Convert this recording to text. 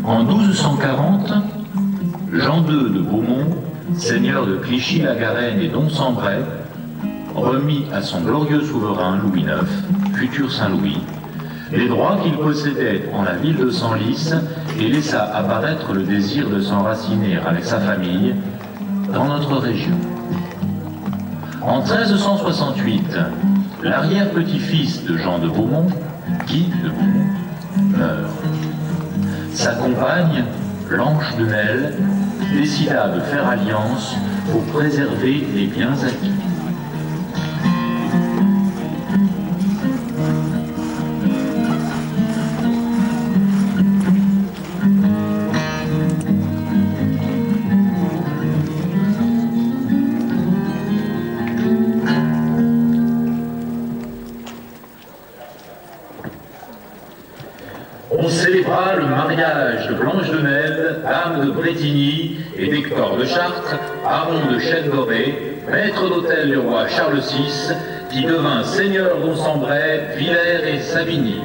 En 1240, Jean II de Beaumont, seigneur de Clichy-la-Garenne et d'On-Sambray, remit à son glorieux souverain Louis IX, futur Saint-Louis, les droits qu'il possédait en la ville de Senlis et laissa apparaître le désir de s'enraciner avec sa famille dans notre région. En 1368, l'arrière-petit-fils de Jean de Beaumont, Guy de Beaumont, meurt. Sa compagne, Blanche de Nesle, décida de faire alliance pour préserver les biens acquis. On célébra le mariage de Blanche de Nesle, dame de Brétigny, et d'Hector de Chartres, baron de Chêne-Doré, maître d'hôtel du roi Charles VI, qui devint seigneur d'On-Sambray, Villers et Savigny.